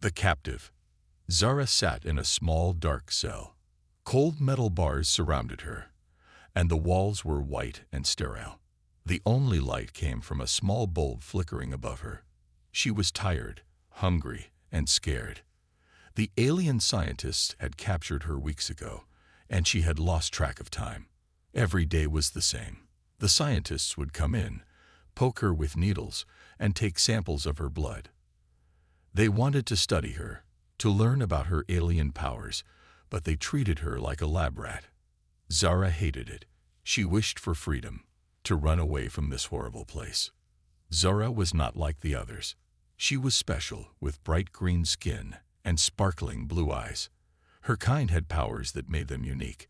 The captive. Zara sat in a small, dark cell. Cold metal bars surrounded her, and the walls were white and sterile. The only light came from a small bulb flickering above her. She was tired, hungry, and scared. The alien scientists had captured her weeks ago, and she had lost track of time. Every day was the same. The scientists would come in, poke her with needles, and take samples of her blood. They wanted to study her, to learn about her alien powers, but they treated her like a lab rat. Zara hated it. She wished for freedom, to run away from this horrible place. Zara was not like the others. She was special, with bright green skin and sparkling blue eyes. Her kind had powers that made them unique,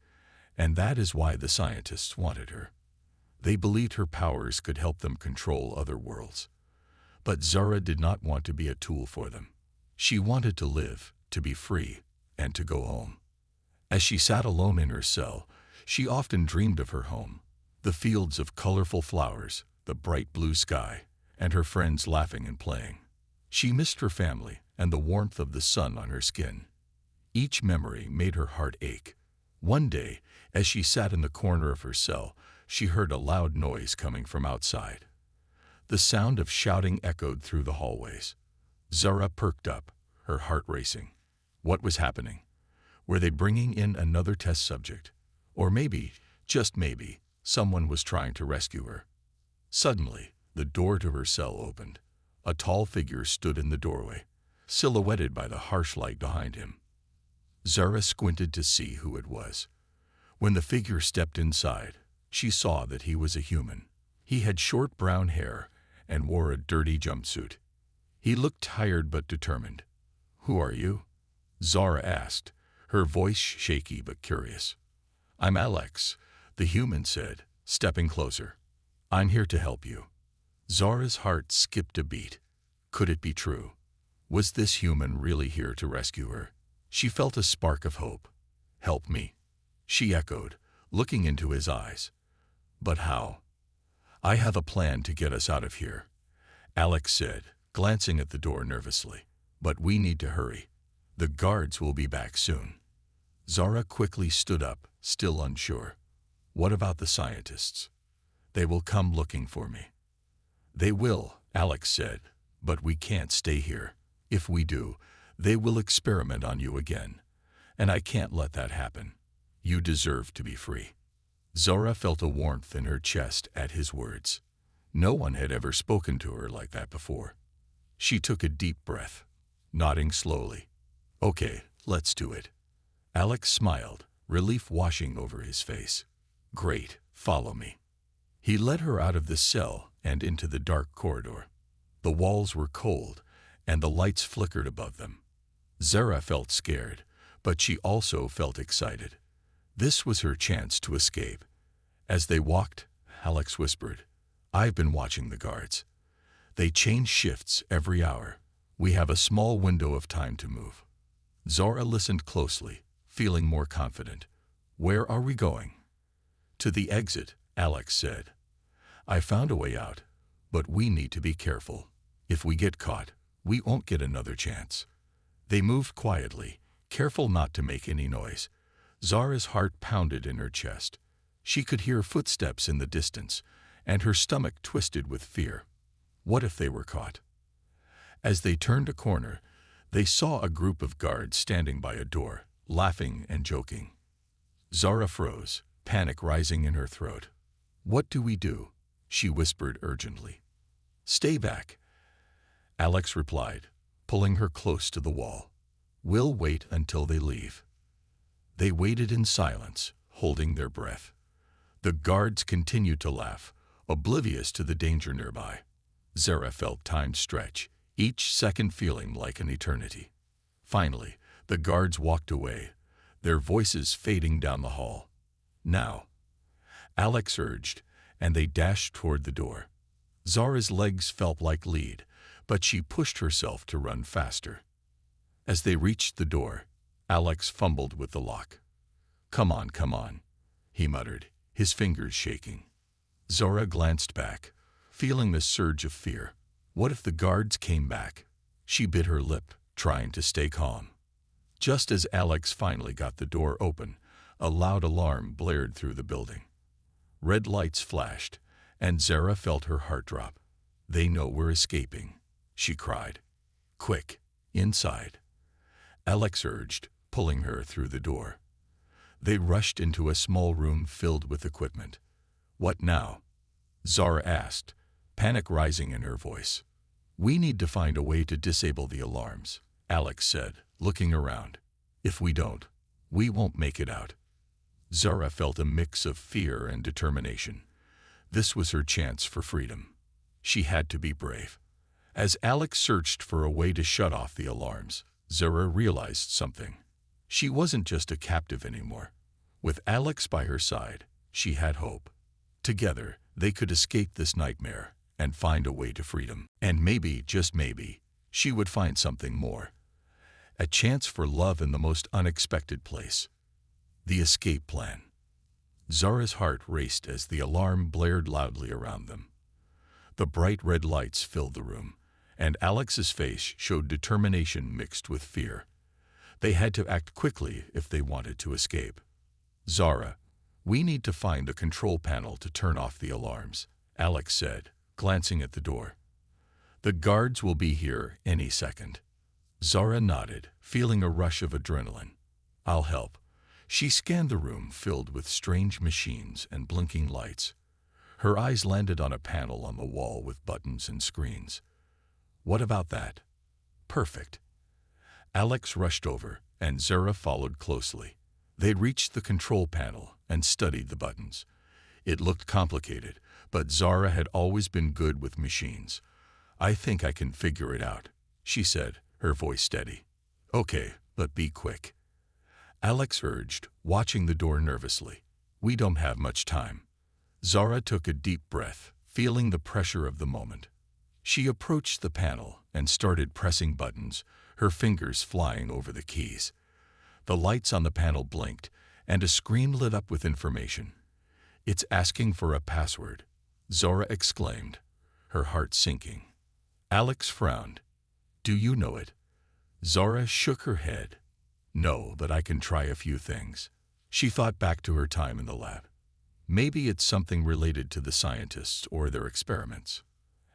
and that is why the scientists wanted her. They believed her powers could help them control other worlds. But Zara did not want to be a tool for them. She wanted to live, to be free, and to go home. As she sat alone in her cell, she often dreamed of her home, the fields of colorful flowers, the bright blue sky, and her friends laughing and playing. She missed her family and the warmth of the sun on her skin. Each memory made her heart ache. One day, as she sat in the corner of her cell, she heard a loud noise coming from outside. The sound of shouting echoed through the hallways. Zara perked up, her heart racing. What was happening? Were they bringing in another test subject? Or maybe, just maybe, someone was trying to rescue her. Suddenly, the door to her cell opened. A tall figure stood in the doorway, silhouetted by the harsh light behind him. Zara squinted to see who it was. When the figure stepped inside, she saw that he was a human. He had short brown hair and wore a dirty jumpsuit. He looked tired but determined. "Who are you?" Zara asked, her voice shaky but curious. "I'm Alex," the human said, stepping closer. "I'm here to help you." Zara's heart skipped a beat. Could it be true? Was this human really here to rescue her? She felt a spark of hope. "Help me," she echoed, looking into his eyes. "But how?" "I have a plan to get us out of here," Alex said, glancing at the door nervously. "But we need to hurry. The guards will be back soon." Zara quickly stood up, still unsure. "What about the scientists?" "They will come looking for me." "They will," Alex said, "but we can't stay here. If we do, they will experiment on you again. And I can't let that happen. You deserve to be free." Zara felt a warmth in her chest at his words. No one had ever spoken to her like that before. She took a deep breath, nodding slowly. "Okay, let's do it." Alex smiled, relief washing over his face. "Great, follow me." He led her out of the cell and into the dark corridor. The walls were cold, and the lights flickered above them. Zara felt scared, but she also felt excited. This was her chance to escape. As they walked, Alex whispered, "I've been watching the guards. They change shifts every hour. We have a small window of time to move." Zara listened closely, feeling more confident. "Where are we going?" "To the exit," Alex said. "I found a way out, but we need to be careful. If we get caught, we won't get another chance." They moved quietly, careful not to make any noise. Zara's heart pounded in her chest. She could hear footsteps in the distance, and her stomach twisted with fear. What if they were caught? As they turned a corner, they saw a group of guards standing by a door, laughing and joking. Zara froze, panic rising in her throat. "What do we do?" she whispered urgently. "Stay back," Alex replied, pulling her close to the wall. "We'll wait until they leave." They waited in silence, holding their breath. The guards continued to laugh, oblivious to the danger nearby. Zara felt time stretch, each second feeling like an eternity. Finally, the guards walked away, their voices fading down the hall. "Now," Alex urged, and they dashed toward the door. Zara's legs felt like lead, but she pushed herself to run faster. As they reached the door, Alex fumbled with the lock. Come on," he muttered, his fingers shaking. Zara glanced back, feeling the surge of fear. What if the guards came back? She bit her lip, trying to stay calm. Just as Alex finally got the door open, a loud alarm blared through the building. Red lights flashed, and Zara felt her heart drop. "They know we're escaping," she cried. "Quick, inside," Alex urged, pulling her through the door. They rushed into a small room filled with equipment. "What now?" Zara asked, panic rising in her voice. "We need to find a way to disable the alarms," Alex said, looking around. "If we don't, we won't make it out." Zara felt a mix of fear and determination. This was her chance for freedom. She had to be brave. As Alex searched for a way to shut off the alarms, Zara realized something. She wasn't just a captive anymore. With Alex by her side, she had hope. Together, they could escape this nightmare and find a way to freedom. And maybe, just maybe, she would find something more. A chance for love in the most unexpected place. The escape plan. Zara's heart raced as the alarm blared loudly around them. The bright red lights filled the room, and Alex's face showed determination mixed with fear. They had to act quickly if they wanted to escape. "Zara, we need to find a control panel to turn off the alarms," Alex said, glancing at the door. "The guards will be here any second." Zara nodded, feeling a rush of adrenaline. "I'll help." She scanned the room filled with strange machines and blinking lights. Her eyes landed on a panel on the wall with buttons and screens. "What about that?" "Perfect." Alex rushed over, and Zara followed closely. They reached the control panel and studied the buttons. It looked complicated, but Zara had always been good with machines. "I think I can figure it out," she said, her voice steady. "Okay, but be quick," Alex urged, watching the door nervously. "We don't have much time." Zara took a deep breath, feeling the pressure of the moment. She approached the panel and started pressing buttons, her fingers flying over the keys. The lights on the panel blinked, and a screen lit up with information. "It's asking for a password," Zara exclaimed, her heart sinking. Alex frowned. "Do you know it?" Zara shook her head. "No, but I can try a few things." She thought back to her time in the lab. Maybe it's something related to the scientists or their experiments.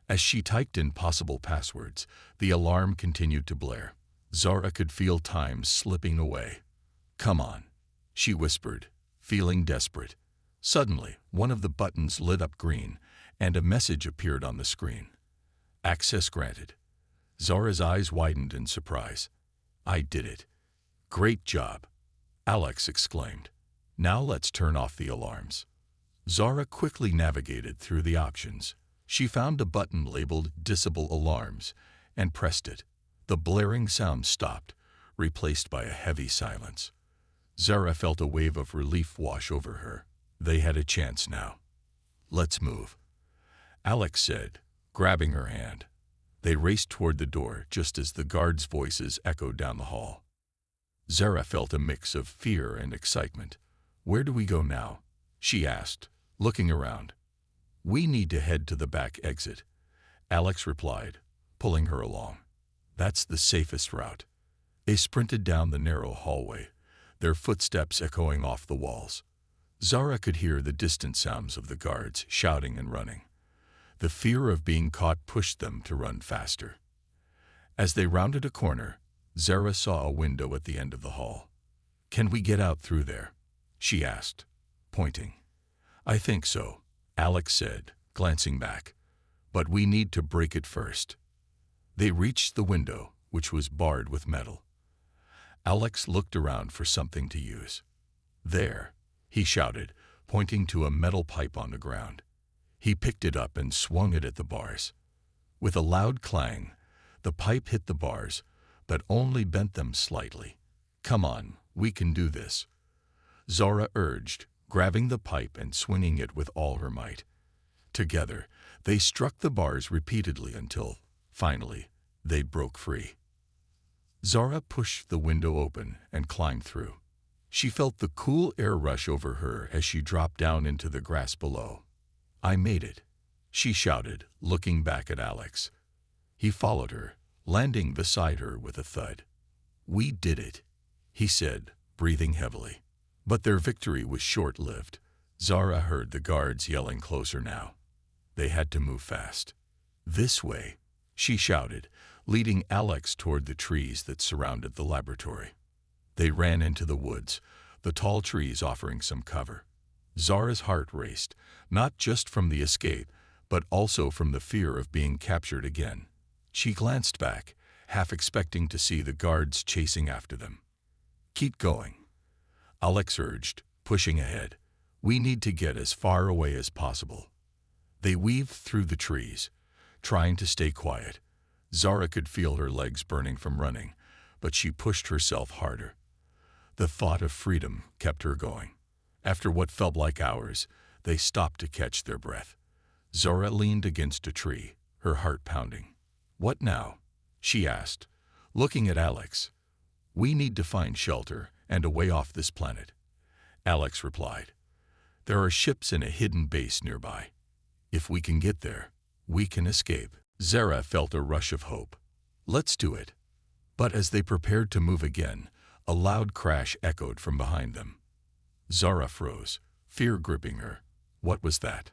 As she typed in possible passwords, the alarm continued to blare. Zara could feel time slipping away. "Come on," she whispered, feeling desperate. Suddenly, one of the buttons lit up green, and a message appeared on the screen. "Access granted." Zara's eyes widened in surprise. "I did it." "Great job," Alex exclaimed. "Now let's turn off the alarms." Zara quickly navigated through the options. She found a button labeled Disable Alarms and pressed it. The blaring sound stopped, replaced by a heavy silence. Zara felt a wave of relief wash over her. They had a chance now. "Let's move," Alex said, grabbing her hand. They raced toward the door just as the guards' voices echoed down the hall. Zara felt a mix of fear and excitement. "Where do we go now?" she asked, looking around. "We need to head to the back exit," Alex replied, pulling her along. "That's the safest route." They sprinted down the narrow hallway, their footsteps echoing off the walls. Zara could hear the distant sounds of the guards shouting and running. The fear of being caught pushed them to run faster. As they rounded a corner, Zara saw a window at the end of the hall. "Can we get out through there?" she asked, pointing. "I think so," Alex said, glancing back. "But we need to break it first." They reached the window, which was barred with metal. Alex looked around for something to use. "There," he shouted, pointing to a metal pipe on the ground. He picked it up and swung it at the bars. With a loud clang, the pipe hit the bars, but only bent them slightly. "Come on, we can do this," Zara urged, grabbing the pipe and swinging it with all her might. Together, they struck the bars repeatedly until, finally, they broke free. Zara pushed the window open and climbed through. She felt the cool air rush over her as she dropped down into the grass below. "I made it," she shouted, looking back at Alex. He followed her, landing beside her with a thud. "We did it," he said, breathing heavily. But their victory was short-lived. Zara heard the guards yelling closer now. They had to move fast. "This way," she shouted, leading Alex toward the trees that surrounded the laboratory. They ran into the woods, the tall trees offering some cover. Zara's heart raced, not just from the escape, but also from the fear of being captured again. She glanced back, half expecting to see the guards chasing after them. "Keep going," Alex urged, pushing ahead. "We need to get as far away as possible." They weaved through the trees, trying to stay quiet. Zara could feel her legs burning from running, but she pushed herself harder. The thought of freedom kept her going. After what felt like hours, they stopped to catch their breath. Zara leaned against a tree, her heart pounding. "What now?" she asked, looking at Alex. "We need to find shelter and a way off this planet," Alex replied. "There are ships in a hidden base nearby. If we can get there, we can escape." Zara felt a rush of hope. "Let's do it." But as they prepared to move again, a loud crash echoed from behind them. Zara froze, fear gripping her. What was that?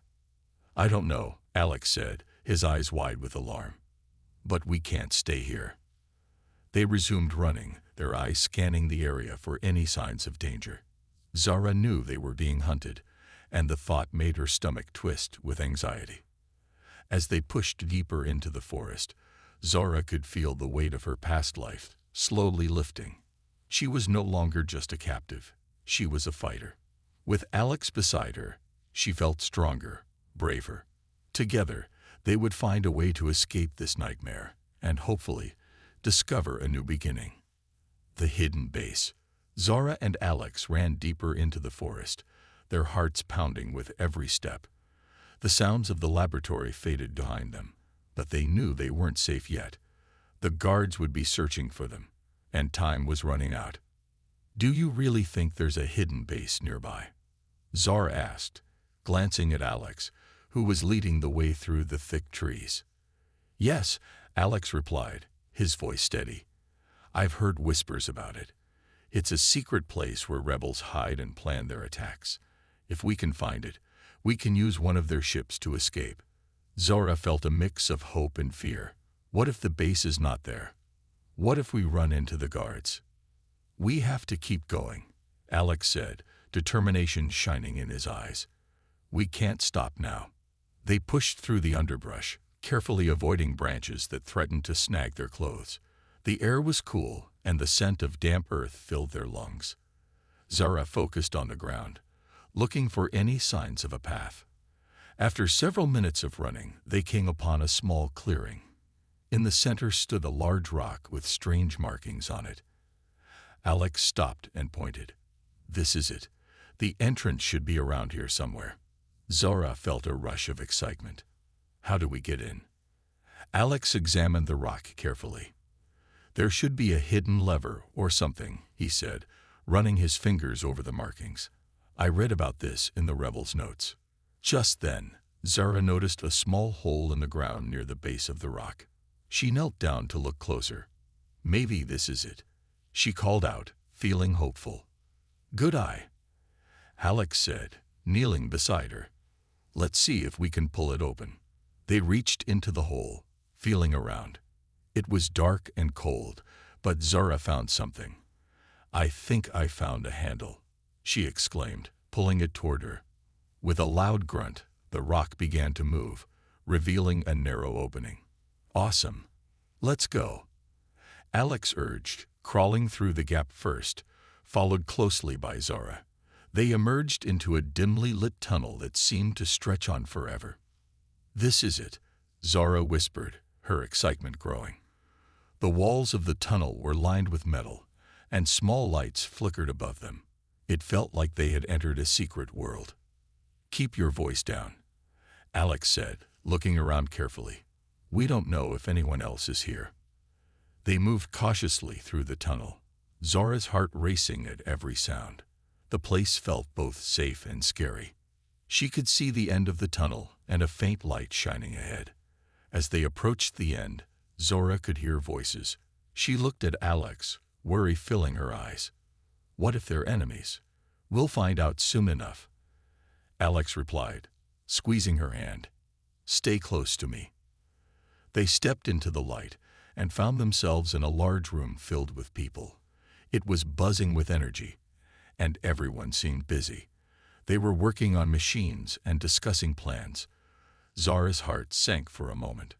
"I don't know," Alex said, his eyes wide with alarm. "But we can't stay here." They resumed running, their eyes scanning the area for any signs of danger. Zara knew they were being hunted, and the thought made her stomach twist with anxiety. As they pushed deeper into the forest, Zara could feel the weight of her past life slowly lifting. She was no longer just a captive. She was a fighter. With Alex beside her, she felt stronger, braver. Together, they would find a way to escape this nightmare and, hopefully, discover a new beginning. The hidden base. Zara and Alex ran deeper into the forest, their hearts pounding with every step. The sounds of the laboratory faded behind them, but they knew they weren't safe yet. The guards would be searching for them, and time was running out. "Do you really think there's a hidden base nearby?" Zara asked, glancing at Alex, who was leading the way through the thick trees. "Yes," Alex replied, his voice steady. "I've heard whispers about it. It's a secret place where rebels hide and plan their attacks. If we can find it, we can use one of their ships to escape." Zara felt a mix of hope and fear. What if the base is not there? What if we run into the guards? "We have to keep going," Alex said, determination shining in his eyes. "We can't stop now." They pushed through the underbrush, carefully avoiding branches that threatened to snag their clothes. The air was cool, and the scent of damp earth filled their lungs. Zara focused on the ground, looking for any signs of a path. After several minutes of running, they came upon a small clearing. In the center stood a large rock with strange markings on it. Alex stopped and pointed. "This is it. The entrance should be around here somewhere." Zara felt a rush of excitement. "How do we get in?" Alex examined the rock carefully. "There should be a hidden lever or something," he said, running his fingers over the markings. "I read about this in the rebels' notes." Just then, Zara noticed a small hole in the ground near the base of the rock. She knelt down to look closer. "Maybe this is it," she called out, feeling hopeful. "Good eye," Alex said, kneeling beside her. "Let's see if we can pull it open." They reached into the hole, feeling around. It was dark and cold, but Zara found something. "I think I found a handle," she exclaimed, pulling it toward her. With a loud grunt, the rock began to move, revealing a narrow opening. "Awesome. Let's go," Alex urged, crawling through the gap first, followed closely by Zara. They emerged into a dimly lit tunnel that seemed to stretch on forever. "This is it," Zara whispered, her excitement growing. The walls of the tunnel were lined with metal, and small lights flickered above them. It felt like they had entered a secret world. "Keep your voice down," Alex said, looking around carefully. "We don't know if anyone else is here." They moved cautiously through the tunnel, Zara's heart racing at every sound. The place felt both safe and scary. She could see the end of the tunnel and a faint light shining ahead. As they approached the end, Zora could hear voices. She looked at Alex, worry filling her eyes. What if they're enemies? We'll find out soon enough. Alex replied, squeezing her hand. Stay close to me. They stepped into the light and found themselves in a large room filled with people. It was buzzing with energy, and everyone seemed busy. They were working on machines and discussing plans. Zara's heart sank for a moment.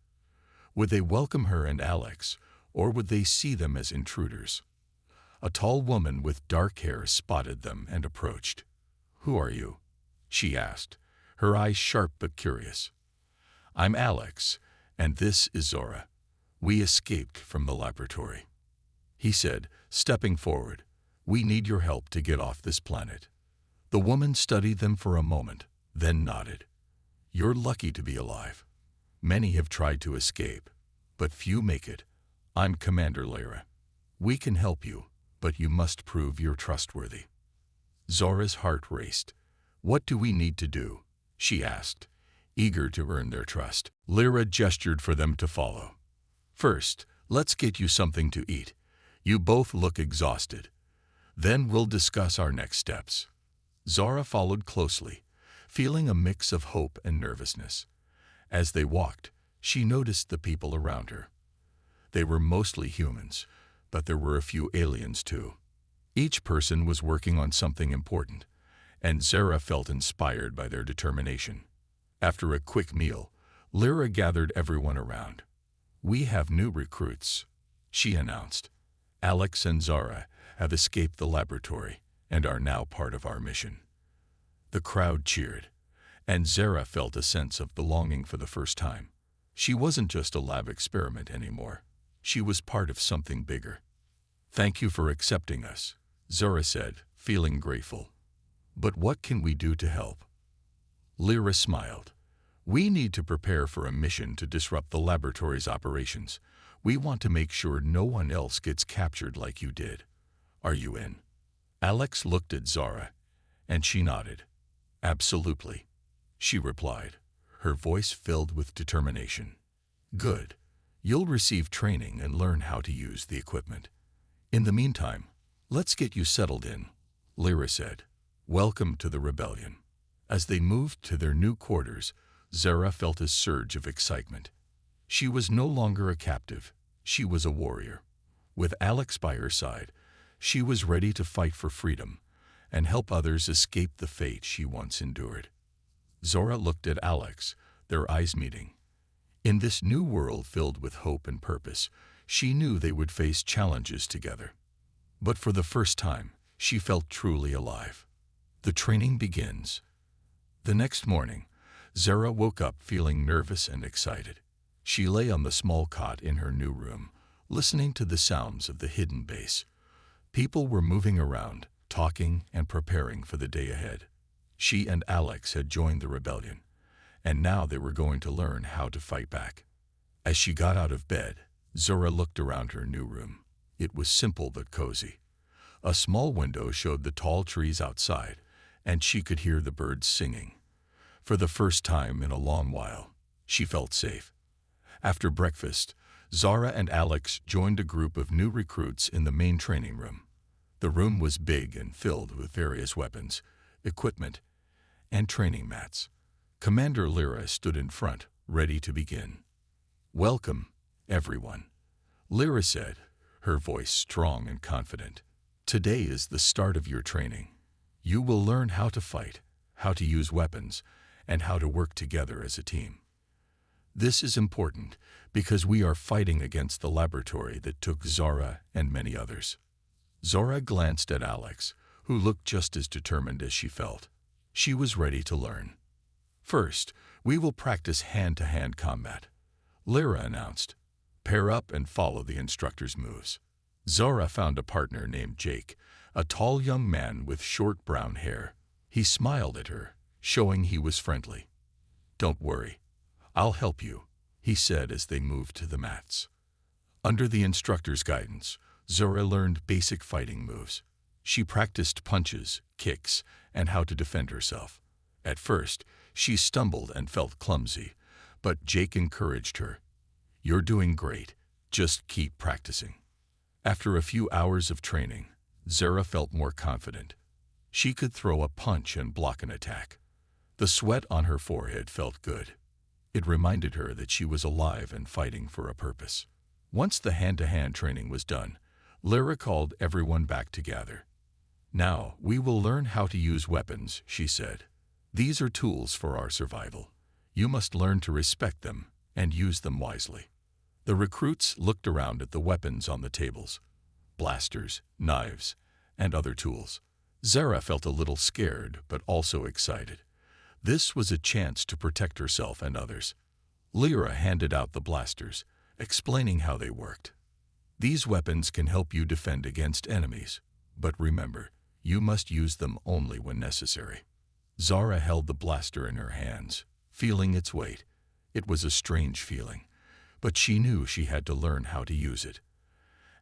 Would they welcome her and Alex, or would they see them as intruders? A tall woman with dark hair spotted them and approached. Who are you? She asked, her eyes sharp but curious. I'm Alex, and this is Zora. We escaped from the laboratory. He said, stepping forward. We need your help to get off this planet. The woman studied them for a moment, then nodded. You're lucky to be alive. Many have tried to escape, but few make it. I'm Commander Lyra. We can help you, but you must prove you're trustworthy. Zora's heart raced. What do we need to do? She asked, eager to earn their trust. Lyra gestured for them to follow. First, let's get you something to eat. You both look exhausted. Then we'll discuss our next steps. Zora followed closely, feeling a mix of hope and nervousness. As they walked, she noticed the people around her. They were mostly humans, but there were a few aliens too. Each person was working on something important, and Zora felt inspired by their determination. After a quick meal, Lyra gathered everyone around. We have new recruits, she announced. Alex and Zora have escaped the laboratory and are now part of our mission. The crowd cheered, and Zara felt a sense of belonging for the first time. She wasn't just a lab experiment anymore. She was part of something bigger. Thank you for accepting us, Zora said, feeling grateful. But what can we do to help? Lyra smiled. We need to prepare for a mission to disrupt the laboratory's operations. We want to make sure no one else gets captured like you did. Are you in? Alex looked at Zara, and she nodded. Absolutely, she replied, her voice filled with determination. Good. You'll receive training and learn how to use the equipment. In the meantime, let's get you settled in, Lyra said. Welcome to the rebellion. As they moved to their new quarters, Zara felt a surge of excitement. She was no longer a captive, she was a warrior. With Alex by her side, she was ready to fight for freedom and help others escape the fate she once endured. Zora looked at Alex, their eyes meeting. In this new world filled with hope and purpose, she knew they would face challenges together. But for the first time, she felt truly alive. The training begins. The next morning, Zara woke up feeling nervous and excited. She lay on the small cot in her new room, listening to the sounds of the hidden base. People were moving around, talking and preparing for the day ahead. She and Alex had joined the rebellion, and now they were going to learn how to fight back. As she got out of bed, Zora looked around her new room. It was simple but cozy. A small window showed the tall trees outside, and she could hear the birds singing. For the first time in a long while, she felt safe. After breakfast, Zara and Alex joined a group of new recruits in the main training room. The room was big and filled with various weapons, equipment, and training mats. Commander Lyra stood in front, ready to begin. Welcome, everyone, Lyra said, her voice strong and confident. Today is the start of your training. You will learn how to fight, how to use weapons, and how to work together as a team. This is important because we are fighting against the laboratory that took Zara and many others. Zora glanced at Alex, who looked just as determined as she felt. She was ready to learn. First, we will practice hand-to-hand combat, Lyra announced. Pair up and follow the instructor's moves. Zora found a partner named Jake, a tall young man with short brown hair. He smiled at her, showing he was friendly. Don't worry, I'll help you, he said as they moved to the mats. Under the instructor's guidance, Zora learned basic fighting moves. She practiced punches, kicks, and how to defend herself. At first, she stumbled and felt clumsy, but Jake encouraged her. You're doing great. Just keep practicing. After a few hours of training, Zara felt more confident. She could throw a punch and block an attack. The sweat on her forehead felt good. It reminded her that she was alive and fighting for a purpose. Once the hand-to-hand training was done, Lyra called everyone back to gather. "Now, we will learn how to use weapons," she said. "These are tools for our survival. You must learn to respect them and use them wisely." The recruits looked around at the weapons on the tables: blasters, knives, and other tools. Zara felt a little scared but also excited. This was a chance to protect herself and others. Lyra handed out the blasters, explaining how they worked. "These weapons can help you defend against enemies, but remember, you must use them only when necessary." Zara held the blaster in her hands, feeling its weight. It was a strange feeling, but she knew she had to learn how to use it.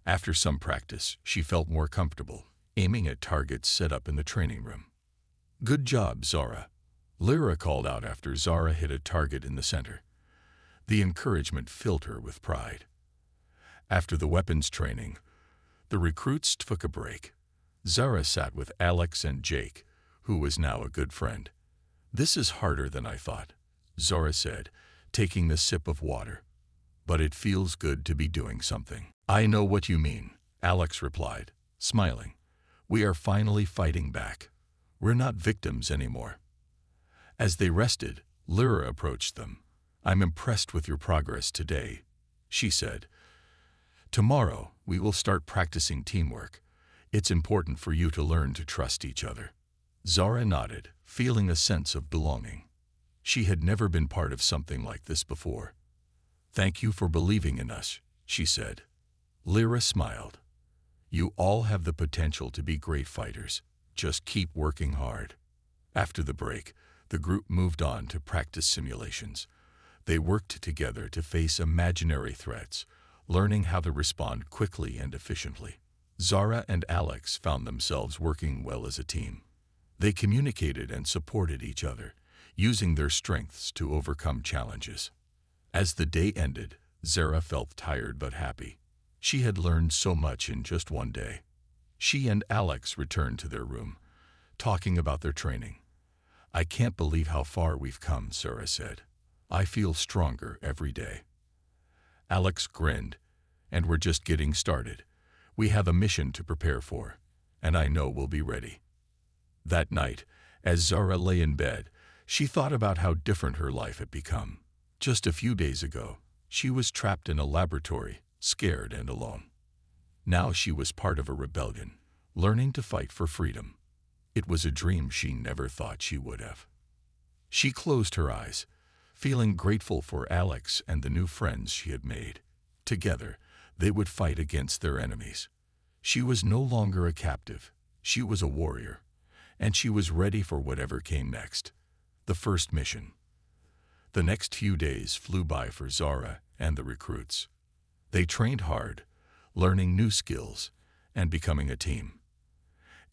After some practice, she felt more comfortable, aiming at targets set up in the training room. "Good job, Zara," Lyra called out after Zara hit a target in the center. The encouragement filled her with pride. After the weapons training, the recruits took a break. Zara sat with Alex and Jake, who was now a good friend. "This is harder than I thought," Zara said, taking a sip of water. "But it feels good to be doing something." "I know what you mean," Alex replied, smiling. "We are finally fighting back. We're not victims anymore." As they rested, Lyra approached them. "I'm impressed with your progress today," she said. "Tomorrow, we will start practicing teamwork. It's important for you to learn to trust each other." Zara nodded, feeling a sense of belonging. She had never been part of something like this before. "Thank you for believing in us," she said. Lyra smiled. "You all have the potential to be great fighters. Just keep working hard." After the break, the group moved on to practice simulations. They worked together to face imaginary threats, learning how to respond quickly and efficiently. Zara and Alex found themselves working well as a team. They communicated and supported each other, using their strengths to overcome challenges. As the day ended, Zara felt tired but happy. She had learned so much in just one day. She and Alex returned to their room, talking about their training. "I can't believe how far we've come," Zara said. "I feel stronger every day." Alex grinned, "And we're just getting started. We have a mission to prepare for, and I know we'll be ready." That night, as Zara lay in bed, she thought about how different her life had become. Just a few days ago, she was trapped in a laboratory, scared and alone. Now she was part of a rebellion, learning to fight for freedom. It was a dream she never thought she would have. She closed her eyes, feeling grateful for Alex and the new friends she had made. Together, they would fight against their enemies. She was no longer a captive. She was a warrior, and she was ready for whatever came next. The first mission. The next few days flew by for Zara and the recruits. They trained hard, learning new skills and becoming a team.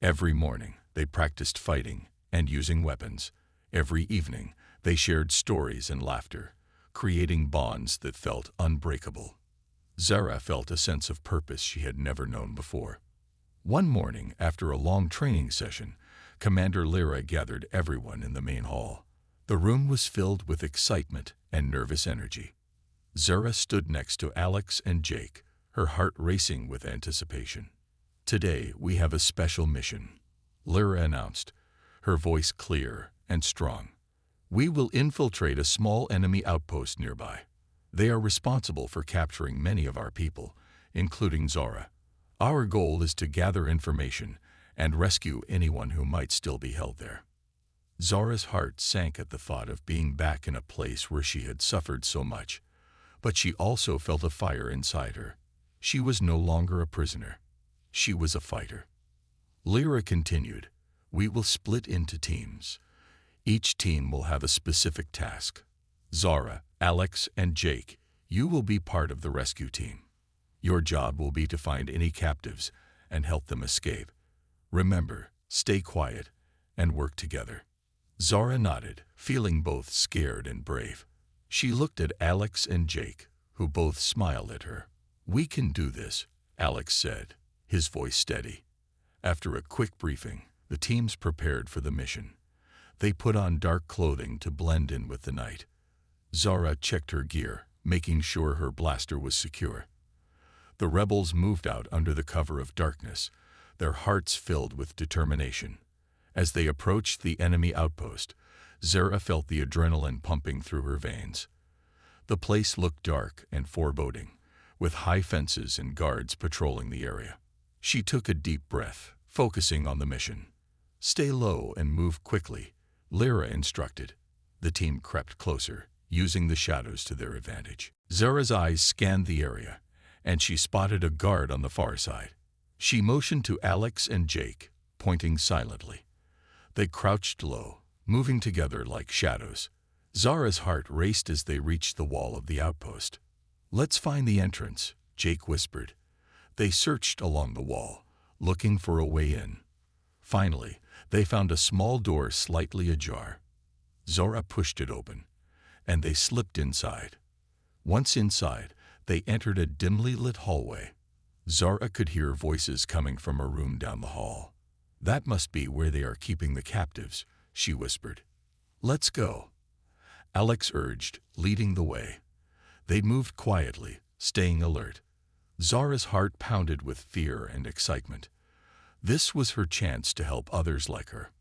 Every morning, they practiced fighting and using weapons. Every evening, they shared stories and laughter, creating bonds that felt unbreakable. Zara felt a sense of purpose she had never known before. One morning, after a long training session, Commander Lyra gathered everyone in the main hall. The room was filled with excitement and nervous energy. Zara stood next to Alex and Jake, her heart racing with anticipation. "Today, we have a special mission," Lyra announced, her voice clear and strong. "We will infiltrate a small enemy outpost nearby. They are responsible for capturing many of our people, including Zara. Our goal is to gather information and rescue anyone who might still be held there." Zara's heart sank at the thought of being back in a place where she had suffered so much, but she also felt a fire inside her. She was no longer a prisoner. She was a fighter. Lyra continued, "We will split into teams. Each team will have a specific task. Zara, Alex, and Jake, you will be part of the rescue team. Your job will be to find any captives and help them escape. Remember, stay quiet and work together." Zara nodded, feeling both scared and brave. She looked at Alex and Jake, who both smiled at her. "We can do this," Alex said, his voice steady. After a quick briefing, the teams prepared for the mission. They put on dark clothing to blend in with the night. Zara checked her gear, making sure her blaster was secure. The rebels moved out under the cover of darkness, their hearts filled with determination. As they approached the enemy outpost, Zara felt the adrenaline pumping through her veins. The place looked dark and foreboding, with high fences and guards patrolling the area. She took a deep breath, focusing on the mission. "Stay low and move quickly," Lyra instructed. The team crept closer, using the shadows to their advantage. Zara's eyes scanned the area, and she spotted a guard on the far side. She motioned to Alex and Jake, pointing silently. They crouched low, moving together like shadows. Zara's heart raced as they reached the wall of the outpost. "Let's find the entrance," Jake whispered. They searched along the wall, looking for a way in. Finally, they found a small door slightly ajar. Zara pushed it open, and they slipped inside. Once inside, they entered a dimly lit hallway. Zara could hear voices coming from a room down the hall. "That must be where they are keeping the captives," she whispered. "Let's go," Alex urged, leading the way. They moved quietly, staying alert. Zara's heart pounded with fear and excitement. This was her chance to help others like her.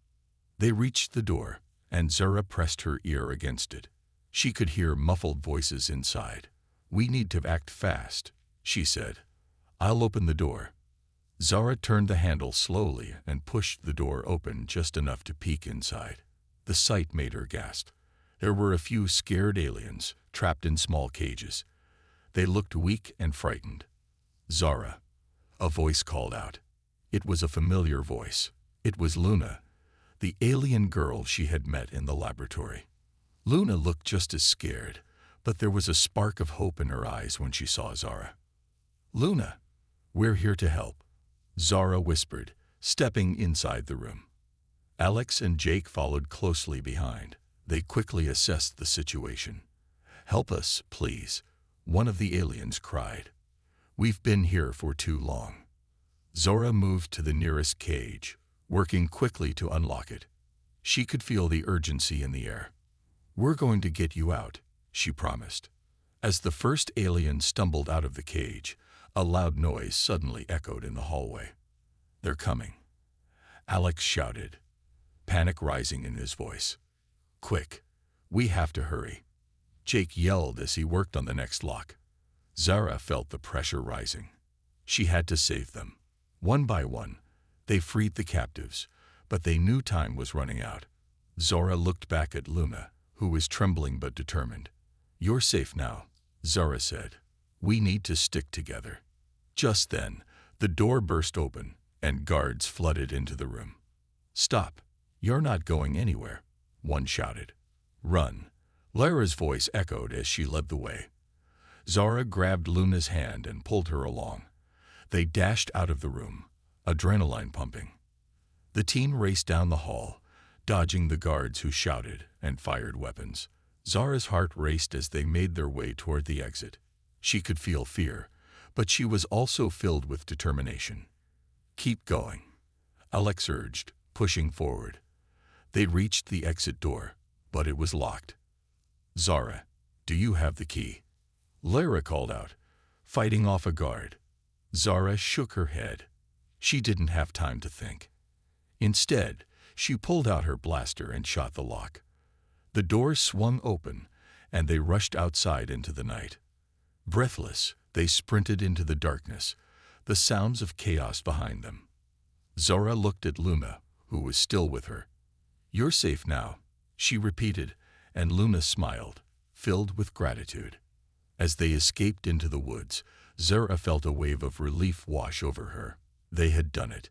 They reached the door, and Zara pressed her ear against it. She could hear muffled voices inside. "We need to act fast," she said. "I'll open the door." Zara turned the handle slowly and pushed the door open just enough to peek inside. The sight made her gasp. There were a few scared aliens, trapped in small cages. They looked weak and frightened. "Zara," a voice called out. It was a familiar voice. It was Luna, the alien girl she had met in the laboratory. Luna looked just as scared, but there was a spark of hope in her eyes when she saw Zara. "Luna, we're here to help," Zara whispered, stepping inside the room. Alex and Jake followed closely behind. They quickly assessed the situation. "Help us, please," one of the aliens cried. "We've been here for too long." Zara moved to the nearest cage, working quickly to unlock it. She could feel the urgency in the air. "We're going to get you out," she promised. As the first alien stumbled out of the cage, a loud noise suddenly echoed in the hallway. "They're coming," Alex shouted, panic rising in his voice. "Quick, we have to hurry," Jake yelled as he worked on the next lock. Zara felt the pressure rising. She had to save them. One by one, they freed the captives, but they knew time was running out. Zara looked back at Luna, who was trembling but determined. "You're safe now," Zara said. "We need to stick together." Just then, the door burst open, and guards flooded into the room. "Stop, you're not going anywhere," one shouted. "Run," Lyra's voice echoed as she led the way. Zara grabbed Luna's hand and pulled her along. They dashed out of the room, adrenaline pumping. The team raced down the hall, dodging the guards who shouted and fired weapons. Zara's heart raced as they made their way toward the exit. She could feel fear, but she was also filled with determination. "Keep going," Alex urged, pushing forward. They reached the exit door, but it was locked. "Zara, do you have the key?" Lyra called out, fighting off a guard. Zara shook her head. She didn't have time to think. Instead, she pulled out her blaster and shot the lock. The door swung open, and they rushed outside into the night. Breathless, they sprinted into the darkness, the sounds of chaos behind them. Zara looked at Luna, who was still with her. "You're safe now," she repeated, and Luna smiled, filled with gratitude. As they escaped into the woods, Zara felt a wave of relief wash over her. They had done it.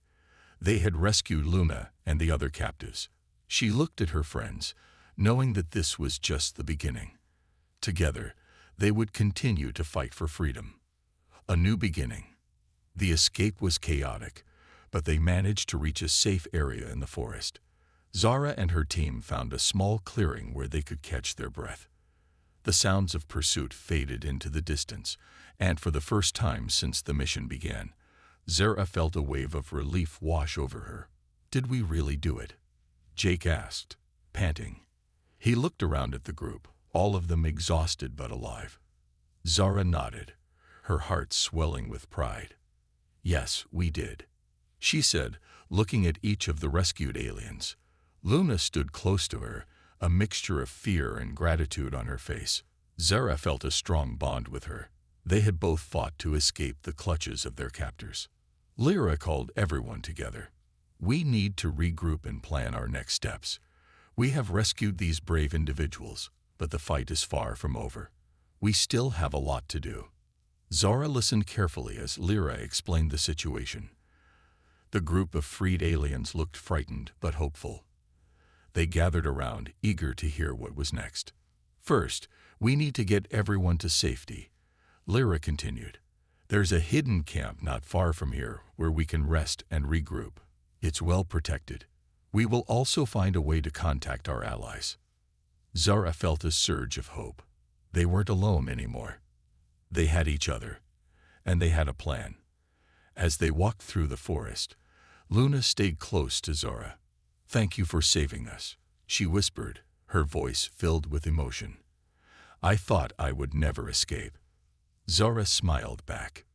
They had rescued Luna and the other captives. She looked at her friends, knowing that this was just the beginning. Together, they would continue to fight for freedom. A new beginning. The escape was chaotic, but they managed to reach a safe area in the forest. Zara and her team found a small clearing where they could catch their breath. The sounds of pursuit faded into the distance, and for the first time since the mission began, Zara felt a wave of relief wash over her. "Did we really do it?" Jake asked, panting. He looked around at the group, all of them exhausted but alive. Zara nodded, her heart swelling with pride. "Yes, we did," she said, looking at each of the rescued aliens. Luna stood close to her, a mixture of fear and gratitude on her face. Zara felt a strong bond with her. They had both fought to escape the clutches of their captors. Lyra called everyone together. "We need to regroup and plan our next steps. We have rescued these brave individuals, but the fight is far from over. We still have a lot to do." Zara listened carefully as Lyra explained the situation. The group of freed aliens looked frightened but hopeful. They gathered around, eager to hear what was next. "First, we need to get everyone to safety," Lyra continued. "There's a hidden camp not far from here where we can rest and regroup. It's well protected. We will also find a way to contact our allies." Zara felt a surge of hope. They weren't alone anymore. They had each other, and they had a plan. As they walked through the forest, Luna stayed close to Zara. "Thank you for saving us," she whispered, her voice filled with emotion. "I thought I would never escape." Zara smiled back.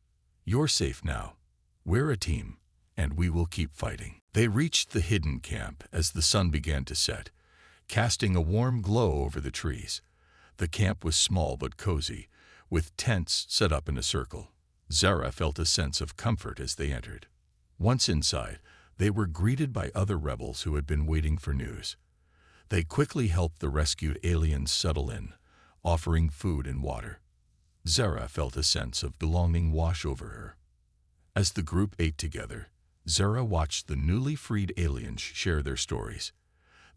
"You're safe now. We're a team, and we will keep fighting." They reached the hidden camp as the sun began to set, casting a warm glow over the trees. The camp was small but cozy, with tents set up in a circle. Zara felt a sense of comfort as they entered. Once inside, they were greeted by other rebels who had been waiting for news. They quickly helped the rescued aliens settle in, offering food and water. Zara felt a sense of belonging wash over her. As the group ate together, Zara watched the newly freed aliens share their stories.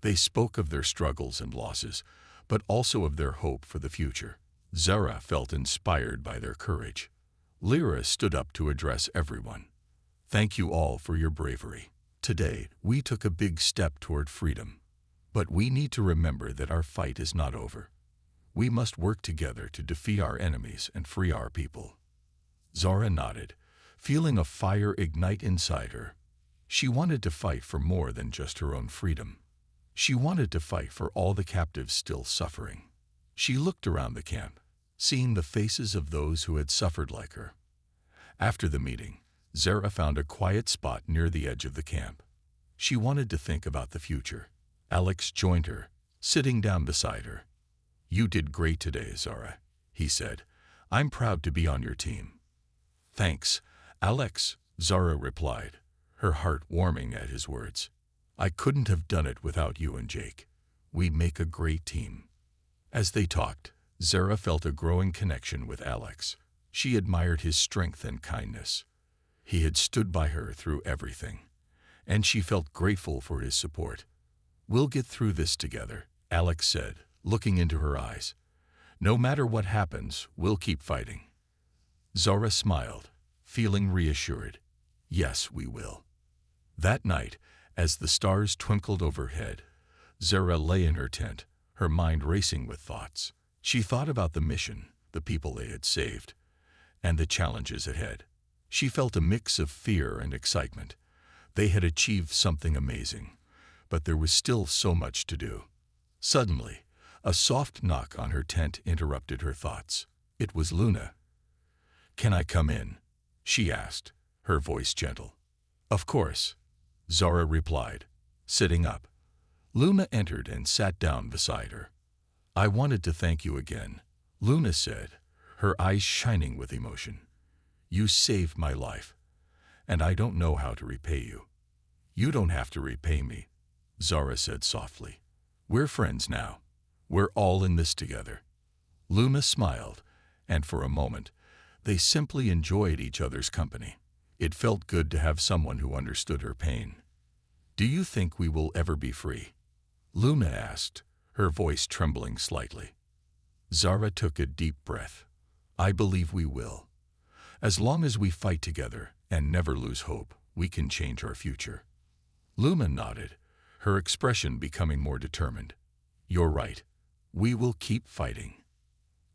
They spoke of their struggles and losses, but also of their hope for the future. Zara felt inspired by their courage. Lyra stood up to address everyone. "Thank you all for your bravery. Today, we took a big step toward freedom. But we need to remember that our fight is not over. We must work together to defeat our enemies and free our people." Zara nodded, feeling a fire ignite inside her. She wanted to fight for more than just her own freedom. She wanted to fight for all the captives still suffering. She looked around the camp, seeing the faces of those who had suffered like her. After the meeting, Zara found a quiet spot near the edge of the camp. She wanted to think about the future. Alex joined her, sitting down beside her. "You did great today, Zara," he said. "I'm proud to be on your team." "Thanks, Alex," Zara replied, her heart warming at his words. "I couldn't have done it without you and Jake. We make a great team." As they talked, Zara felt a growing connection with Alex. She admired his strength and kindness. He had stood by her through everything, and she felt grateful for his support. "We'll get through this together," Alex said, looking into her eyes. "No matter what happens, we'll keep fighting." Zara smiled, feeling reassured. "Yes, we will." That night, as the stars twinkled overhead, Zara lay in her tent, her mind racing with thoughts. She thought about the mission, the people they had saved, and the challenges ahead. She felt a mix of fear and excitement. They had achieved something amazing, but there was still so much to do. Suddenly, a soft knock on her tent interrupted her thoughts. It was Luna. "Can I come in?" she asked, her voice gentle. "Of course," Zara replied, sitting up. Luna entered and sat down beside her. "I wanted to thank you again," Luna said, her eyes shining with emotion. "You saved my life, and I don't know how to repay you." "You don't have to repay me," Zara said softly. "We're friends now. We're all in this together." Luna smiled, and for a moment, they simply enjoyed each other's company. It felt good to have someone who understood her pain. "Do you think we will ever be free?" Luna asked, her voice trembling slightly. Zara took a deep breath. "I believe we will. As long as we fight together and never lose hope, we can change our future." Luna nodded, her expression becoming more determined. "You're right. We will keep fighting."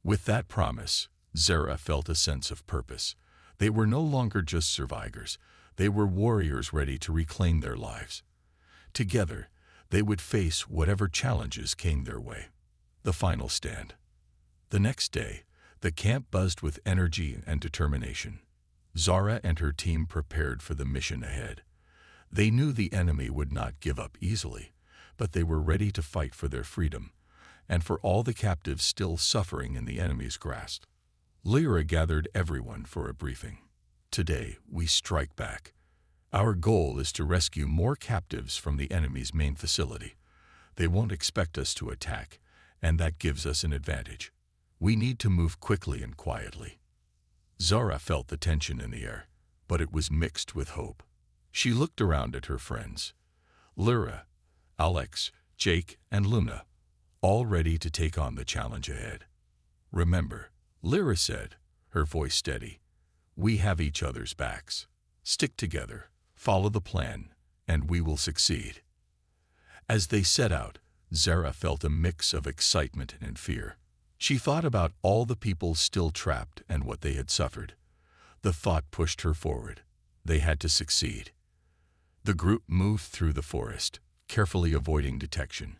With that promise, Zara felt a sense of purpose. They were no longer just survivors. They were warriors ready to reclaim their lives. Together, they would face whatever challenges came their way. The final stand. The next day, the camp buzzed with energy and determination. Zara and her team prepared for the mission ahead. They knew the enemy would not give up easily, but they were ready to fight for their freedom and for all the captives still suffering in the enemy's grasp. Lyra gathered everyone for a briefing. Today, we strike back. Our goal is to rescue more captives from the enemy's main facility. They won't expect us to attack, and that gives us an advantage. We need to move quickly and quietly. Zara felt the tension in the air, but it was mixed with hope. She looked around at her friends. Lyra, Alex, Jake, and Luna, all ready to take on the challenge ahead. Remember, Lyra said, her voice steady, we have each other's backs. Stick together, follow the plan, and we will succeed. As they set out, Zara felt a mix of excitement and fear. She thought about all the people still trapped and what they had suffered. The thought pushed her forward. They had to succeed. The group moved through the forest, carefully avoiding detection.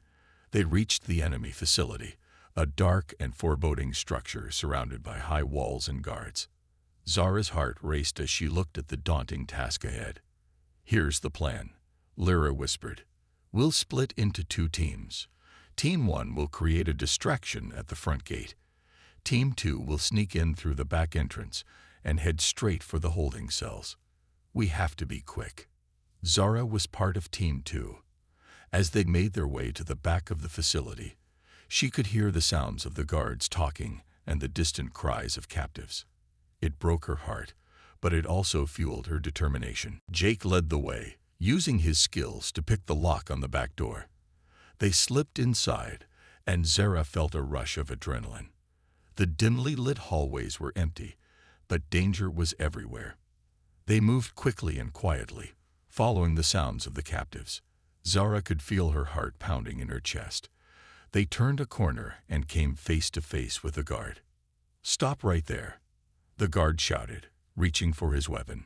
They reached the enemy facility, a dark and foreboding structure surrounded by high walls and guards. Zara's heart raced as she looked at the daunting task ahead. Here's the plan, Lyra whispered. We'll split into 2 teams. Team 1 will create a distraction at the front gate. Team 2 will sneak in through the back entrance and head straight for the holding cells. We have to be quick. Zara was part of Team 2. As they made their way to the back of the facility, she could hear the sounds of the guards talking and the distant cries of captives. It broke her heart, but it also fueled her determination. Jake led the way, using his skills to pick the lock on the back door. They slipped inside, and Zara felt a rush of adrenaline. The dimly lit hallways were empty, but danger was everywhere. They moved quickly and quietly, following the sounds of the captives. Zara could feel her heart pounding in her chest. They turned a corner and came face to face with a guard. Stop right there, the guard shouted, reaching for his weapon.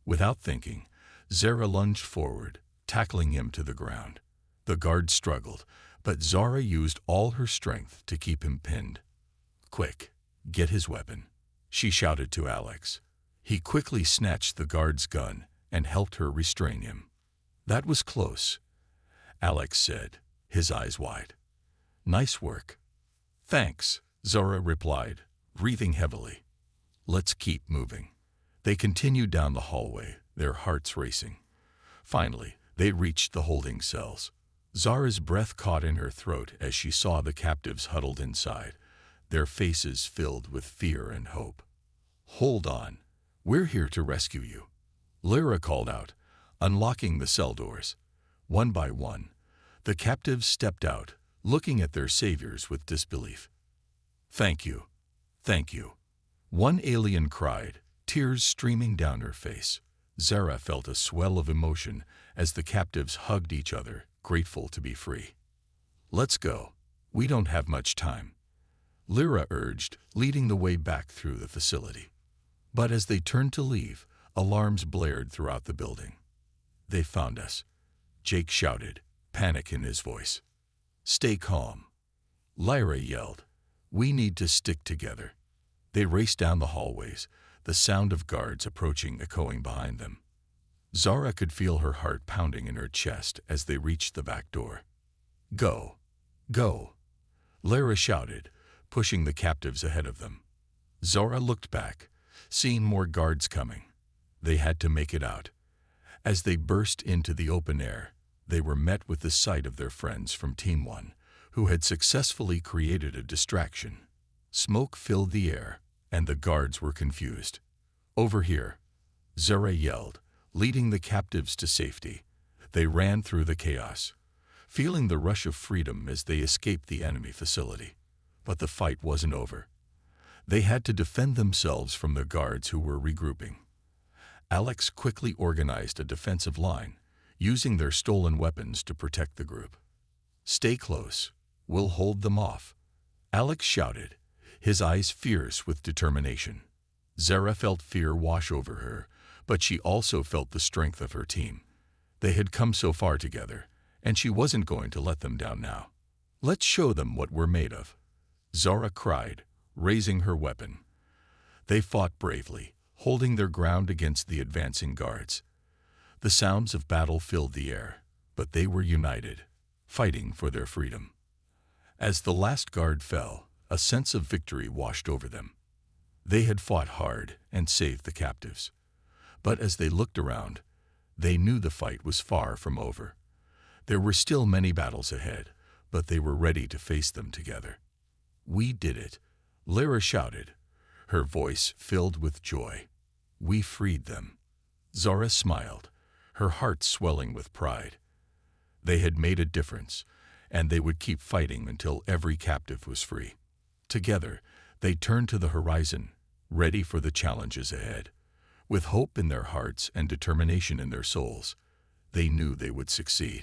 Without thinking, Zara lunged forward, tackling him to the ground. The guard struggled, but Zara used all her strength to keep him pinned. Quick, get his weapon, she shouted to Alex. He quickly snatched the guard's gun and helped her restrain him. That was close, Alex said, his eyes wide. Nice work. Thanks, Zara replied, breathing heavily. Let's keep moving. They continued down the hallway, their hearts racing. Finally, they reached the holding cells. Zara's breath caught in her throat as she saw the captives huddled inside, their faces filled with fear and hope. Hold on. We're here to rescue you, Lyra called out, unlocking the cell doors. One by one, the captives stepped out, looking at their saviors with disbelief. Thank you. Thank you. One alien cried, tears streaming down her face. Zara felt a swell of emotion as the captives hugged each other, grateful to be free. Let's go. We don't have much time, Lyra urged, leading the way back through the facility. But as they turned to leave, alarms blared throughout the building. They found us, Jake shouted, panic in his voice. Stay calm, Lyra yelled. We need to stick together. They raced down the hallways, the sound of guards approaching echoing behind them. Zara could feel her heart pounding in her chest as they reached the back door. Go, go, Lyra shouted, pushing the captives ahead of them. Zara looked back, seeing more guards coming. They had to make it out. As they burst into the open air, they were met with the sight of their friends from Team 1, who had successfully created a distraction. Smoke filled the air, and the guards were confused. Over here, Zara yelled, leading the captives to safety. They ran through the chaos, feeling the rush of freedom as they escaped the enemy facility. But the fight wasn't over. They had to defend themselves from the guards who were regrouping. Alex quickly organized a defensive line, using their stolen weapons to protect the group. Stay close. We'll hold them off, Alex shouted, his eyes fierce with determination. Zara felt fear wash over her, but she also felt the strength of her team. They had come so far together, and she wasn't going to let them down now. "Let's show them what we're made of," Zara cried, raising her weapon. They fought bravely, holding their ground against the advancing guards. The sounds of battle filled the air, but they were united, fighting for their freedom. As the last guard fell, a sense of victory washed over them. They had fought hard and saved the captives. But as they looked around, they knew the fight was far from over. There were still many battles ahead, but they were ready to face them together. "We did it," Lyra shouted, her voice filled with joy. "We freed them." Zara smiled, her heart swelling with pride. They had made a difference, and they would keep fighting until every captive was free. Together, they turned to the horizon, ready for the challenges ahead. With hope in their hearts and determination in their souls, they knew they would succeed.